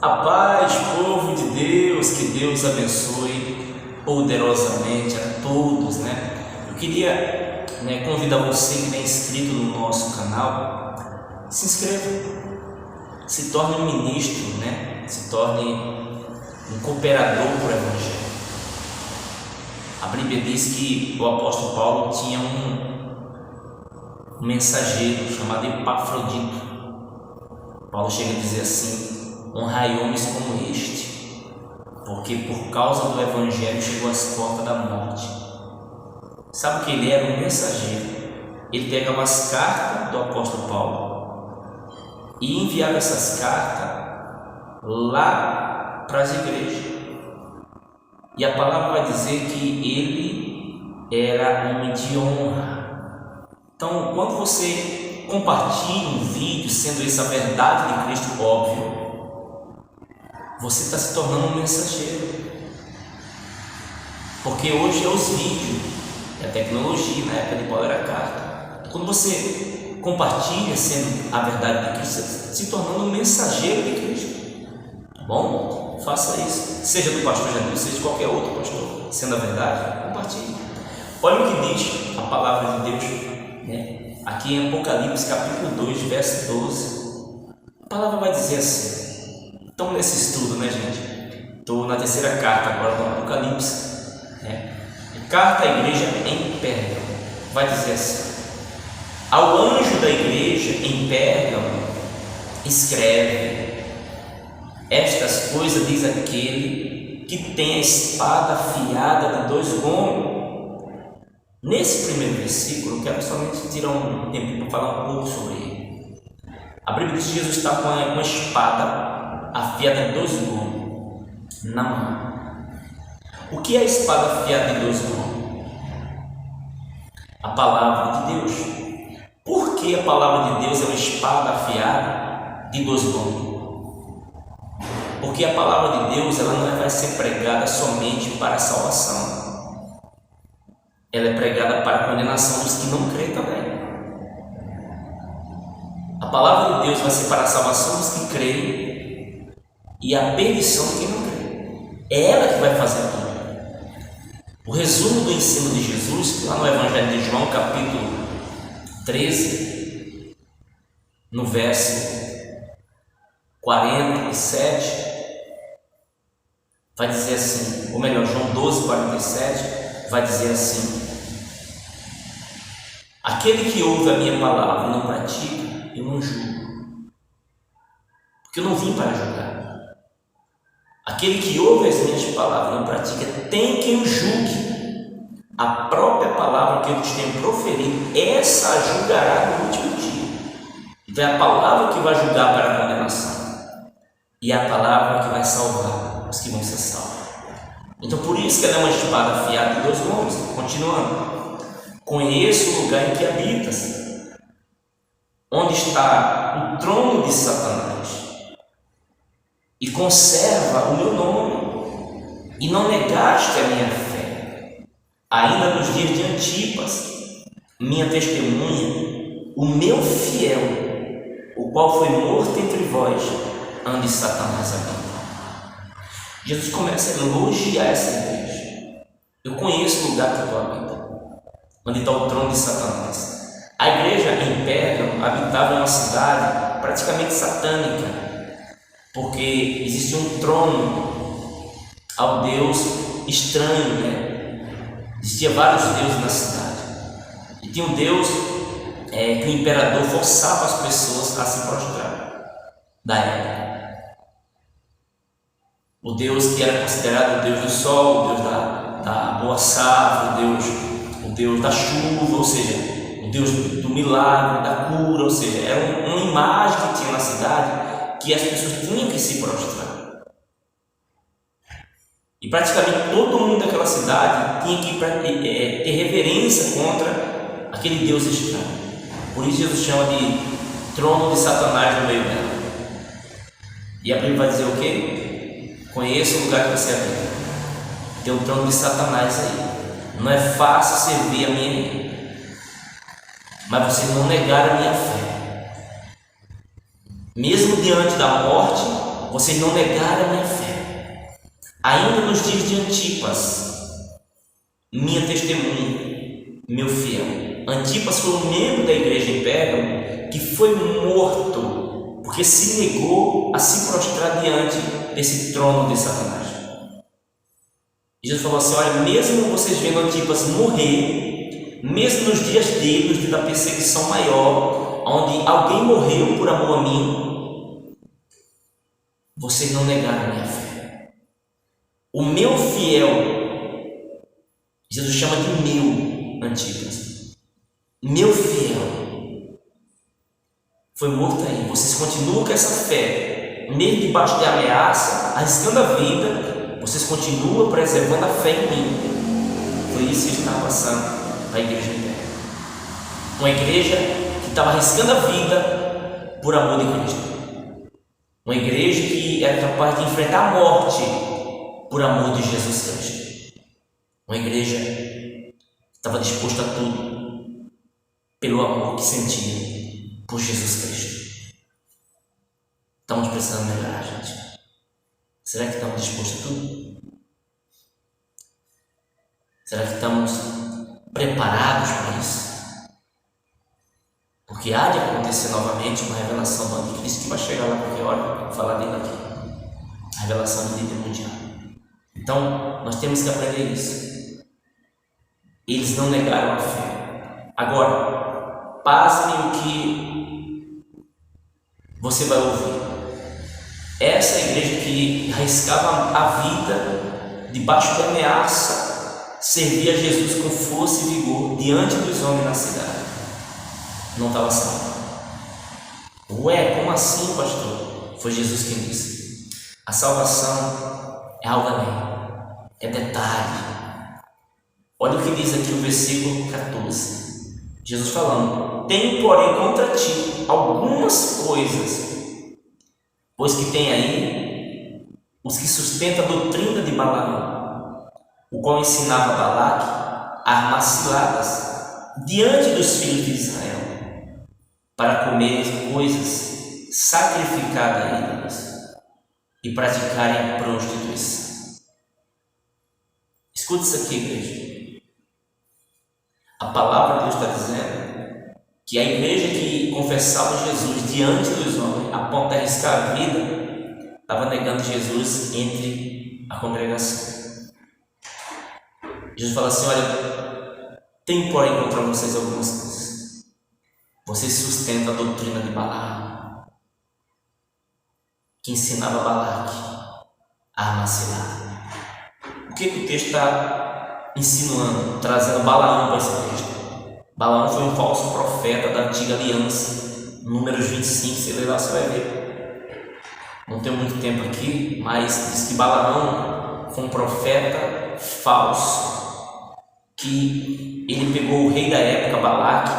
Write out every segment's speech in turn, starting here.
A paz, povo de Deus, que Deus abençoe poderosamente a todos, Eu queria convidar você que é inscrito no nosso canal, se inscreva, se torne um ministro, se torne um cooperador para o Evangelho. A Bíblia diz que o apóstolo Paulo tinha um mensageiro chamado Epafrodito. Paulo chega a dizer assim: honrai homens como este, porque por causa do Evangelho chegou às portas da morte. Sabe que ele era um mensageiro. Ele pegava as cartas do apóstolo Paulo e enviava essas cartas lá para as igrejas. E a palavra vai dizer que ele era homem de honra. Então, quando você compartilha um vídeo, sendo essa a verdade de Cristo, óbvio, você está se tornando um mensageiro. Porque hoje é os vídeos, é a tecnologia, na época de Paulo era a carta. Quando você compartilha sendo a verdade de Cristo, você está se tornando um mensageiro de Cristo. Tá bom? Faça isso. Seja do pastor Janil, seja de qualquer outro pastor, sendo a verdade, compartilhe. Olha o que diz a palavra de Deus, aqui em Apocalipse capítulo 2, verso 12. A palavra vai dizer assim. Então, nesse estudo, gente, estou na terceira carta agora do Apocalipse, Carta à igreja em Pérgamo, vai dizer assim: ao anjo da igreja em Pérgamo escreve: estas coisas diz aquele que tem a espada afiada de 2 gumes. Nesse primeiro versículo, eu quero somente tirar um tempo para falar um pouco sobre ele. A Bíblia diz que Jesus está com uma espada afiada de 2 gumes na mão. O que é a espada afiada de 2 gumes? A palavra de Deus. Por que a palavra de Deus é uma espada afiada de 2 gumes? Porque a palavra de Deus ela não vai ser pregada somente para a salvação. Ela é pregada para a condenação dos que não creem também. A palavra de Deus vai ser para a salvação dos que creem e a perdição de quem não crê. É ela que vai fazer a tudo. O resumo do ensino de Jesus, lá no Evangelho de João, capítulo 13, no verso 47, vai dizer assim, ou melhor, João 12, 47, vai dizer assim: aquele que ouve a minha palavra e não pratica, eu não julgo, porque eu não vim para julgar. Aquele que ouve as minhas palavras e não pratica, tem quem o julgue. A própria palavra que eu te tenho proferido, essa a julgará no último dia. Então é a palavra que vai julgar para a condenação, e é a palavra que vai salvar os que vão ser salvos. Então por isso que ela é uma espada afiada de 2 gumes. Continuando: conheço o lugar em que habitas, onde está o trono de Satanás, e conserva o meu nome, e não negaste a minha fé, ainda nos dias de Antipas, minha testemunha, o meu fiel, o qual foi morto entre vós, onde Satanás habita. Jesus começa a elogiar essa igreja. Eu conheço o lugar que tu habita, onde está o trono de Satanás. A igreja em Pérgamo habitava em uma cidade praticamente satânica, porque existia um trono ao Deus estranho, Existia vários deuses na cidade, e tinha um Deus que o imperador forçava as pessoas a se prostrar da época. O Deus que era considerado o Deus do sol, o Deus da boa safra, o Deus da chuva, ou seja, o Deus do milagre, da cura, ou seja, era uma imagem que tinha na cidade que as pessoas tinham que se prostrar. E praticamente todo mundo daquela cidade tinha que ter reverência contra aquele Deus estranho. Por isso Jesus chama de trono de Satanás no meio dela. E a Bíblia vai dizer o quê? Conheça o lugar que você habita. Tem o trono de Satanás aí. Não é fácil servir a minha, mas você não negar a minha fé. Mesmo diante da morte, vocês não negaram a minha fé. Ainda nos dias de Antipas, minha testemunha, meu fiel. Antipas foi um membro da igreja em Pérgamo que foi morto porque se negou a se prostrar diante desse trono de Satanás. Jesus falou assim: olha, mesmo vocês vendo Antipas morrer, mesmo nos dias dele, nos dias da perseguição maior, onde alguém morreu por amor a mim, vocês não negaram a minha fé. O meu fiel, Jesus chama de meu Antipas, meu fiel, foi morto aí. Vocês continuam com essa fé, mesmo debaixo de ameaça, arriscando a vida, vocês continuam preservando a fé em mim. Foi isso que está passando na igreja de Pérgamo. Uma igreja que estava arriscando a vida por amor de Cristo. Uma igreja que era capaz de enfrentar a morte por amor de Jesus Cristo. Uma igreja que estava disposta a tudo pelo amor que sentia por Jesus Cristo. Estamos precisando melhorar, gente. Será que estamos dispostos a tudo? Será que estamos preparados para isso? Porque há de acontecer novamente uma revelação do anticristo que vai chegar lá qualquer hora, vou falar dele aqui. A revelação do líder mundial. Então, nós temos que aprender isso. Eles não negaram a fé. Agora, pasme o que você vai ouvir. Essa igreja que arriscava a vida debaixo de ameaça, servia a Jesus com força e vigor diante dos homens na cidade, não estava salvo. Ué, como assim, pastor? Foi Jesus quem disse. A salvação é algo além, é detalhe. Olha o que diz aqui o versículo 14. Jesus falando: tenho, porém, contra ti algumas coisas, pois que tem aí os que sustentam a doutrina de Balaão, o qual ensinava Balaque a armar ciladas diante dos filhos de Israel, para comer coisas sacrificadas a ídolos e praticarem prostituição. Escute isso aqui, igreja. A palavra de Deus está dizendo que a igreja que confessava Jesus diante dos homens, a ponto de arriscar a vida, estava negando Jesus entre a congregação. Jesus fala assim: olha, tem porém contra vocês algumas coisas. Vocês sustentam a doutrina de Balaão, que ensinava Balaque a armar cilada. O que o texto está insinuando, trazendo Balaão para esse texto? Balaão foi um falso profeta da antiga aliança. Números 25, você lê lá, você vai ver. Não tenho muito tempo aqui, mas diz que Balaão foi um profeta falso, que ele pegou o rei da época, Balaque,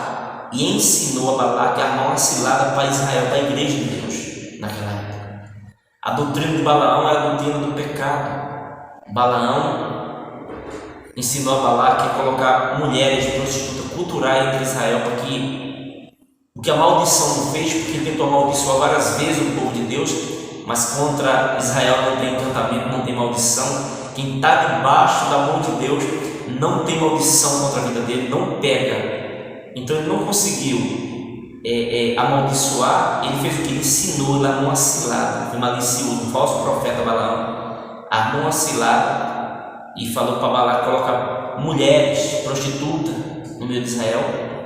e ensinou a Balaque a armar uma cilada para Israel, para a igreja de Deus naquela época. A doutrina de Balaão era a doutrina do pecado. Balaão ensinou a Balaque a colocar mulheres prostitutas, culturais entre Israel, para que o que a maldição não fez, porque ele tentou amaldiçoar várias vezes o povo de Deus, mas contra Israel não tem encantamento, não tem maldição. Quem está debaixo da mão de Deus não tem maldição contra a vida dele, não pega. Então ele não conseguiu amaldiçoar. Ele fez o que? Ele ensinou, ele armou uma cilada. Foi malicioso, um falso profeta Balaão, armou uma cilada e falou para Balaque colocar mulheres prostitutas no meio de Israel.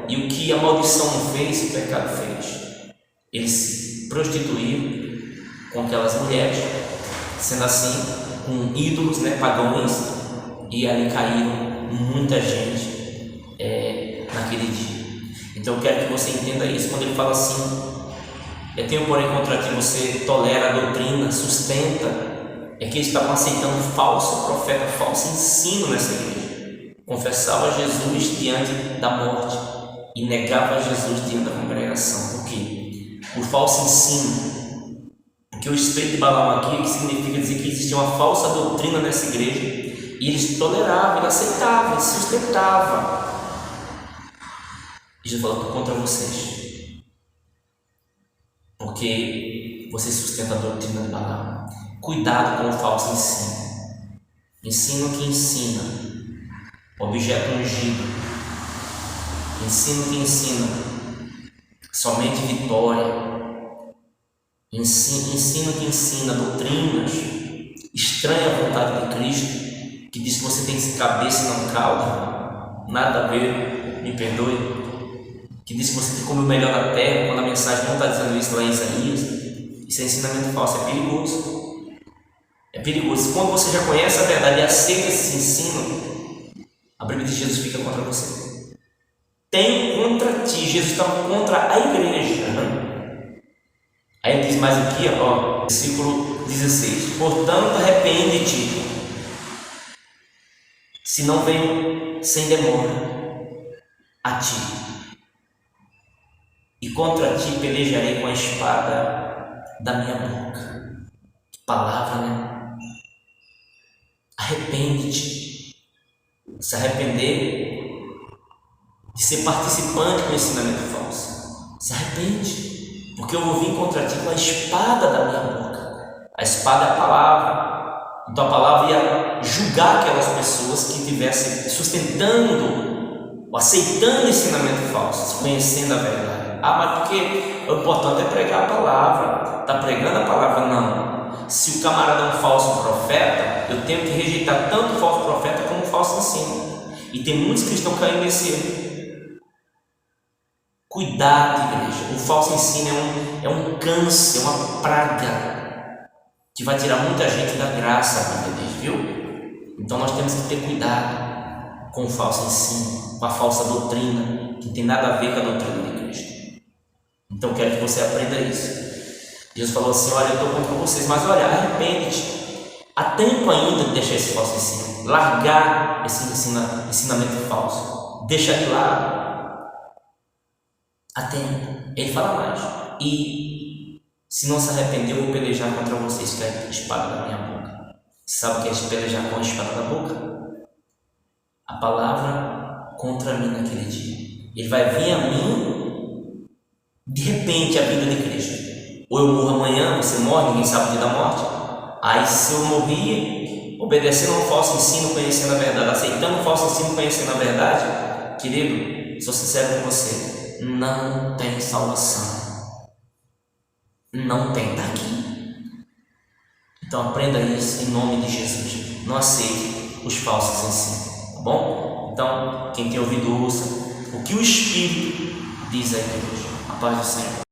E o que a maldição não fez, o pecado fez. Ele se prostituiu com aquelas mulheres, sendo assim, com ídolos, pagãos, e ali caíram muita gente naquele dia. Então eu quero que você entenda isso. Quando ele fala assim: eu tenho porém contra ti, você tolera a doutrina, sustenta, é que eles estavam aceitando falso profeta, falso ensino nessa igreja. Confessava Jesus diante da morte e negava Jesus diante da congregação. Por quê? O falso ensino. Porque o espelho de Balaão aqui, que significa dizer que existia uma falsa doutrina nessa igreja, e eles toleravam, eles aceitavam, eles sustentavam. E Jesus falou: estou contra vocês, porque você sustenta a doutrina de Balaão. Cuidado com o falso ensino. Ensino que ensina, objeto ungido. Ensino que ensina somente vitória. Ensino que ensina doutrinas estranhas à vontade de Cristo, que diz que você tem que ser cabeça e não cauda. Nada a ver, me perdoe. Que diz que você tem que comer o melhor da terra, quando a mensagem não está dizendo isso lá em Isaías. Isso é ensinamento falso, é perigoso. É perigoso. Quando você já conhece a verdade e aceita esse ensino, a Bíblia de Jesus fica contra você. Tem contra ti. Jesus está contra a igreja. Aí ele diz mais aqui, versículo 16: portanto, arrepende-te, se não venho sem demora a ti, e contra ti pelejarei com a espada da minha boca. Que palavra, né? Arrepende-te. Se arrepender de ser participante do ensinamento falso. Se arrepende, porque eu vou vir contra ti com a espada da minha boca. A espada é a palavra. Então a palavra ia julgar aquelas pessoas que estivessem sustentando ou aceitando ensinamento falso, conhecendo a verdade. Mas porque o importante é pregar a palavra. Está pregando a palavra? Não. Se o camarada é um falso profeta, eu tenho que rejeitar tanto o falso profeta como o falso ensino. E tem muitos que estão caindo nesse erro. Cuidado, igreja. O falso ensino é um câncer, uma praga que vai tirar muita gente da graça, meu Deus, viu? Então nós temos que ter cuidado com o falso ensino, com a falsa doutrina, que não tem nada a ver com a doutrina de Cristo. Então eu quero que você aprenda isso. Jesus falou assim: olha, eu estou contra vocês, mas olha, arrepende-te. Há tempo ainda de deixar esse falso ensino, largar esse ensinamento falso, deixar de lado. Há tempo. Ele fala mais: e se não se arrepender, eu vou pelejar contra vocês com a espada da minha boca. Sabe o que é pelejar com a espada da boca? A palavra contra mim naquele dia. Ele vai vir a mim, de repente, a vida de Cristo. Ou eu morro amanhã, você morre, ninguém sabe o dia da morte. Aí se eu morrer obedecendo ao falso ensino, conhecendo a verdade, aceitando o falso ensino, conhecendo a verdade, querido, sou sincero com você, não tem salvação. Não tem, está aqui. Então aprenda isso em nome de Jesus. Não aceite os falsos ensinos, tá bom? Então, quem tem ouvido, ouça o que o Espírito diz à igreja. A paz do Senhor.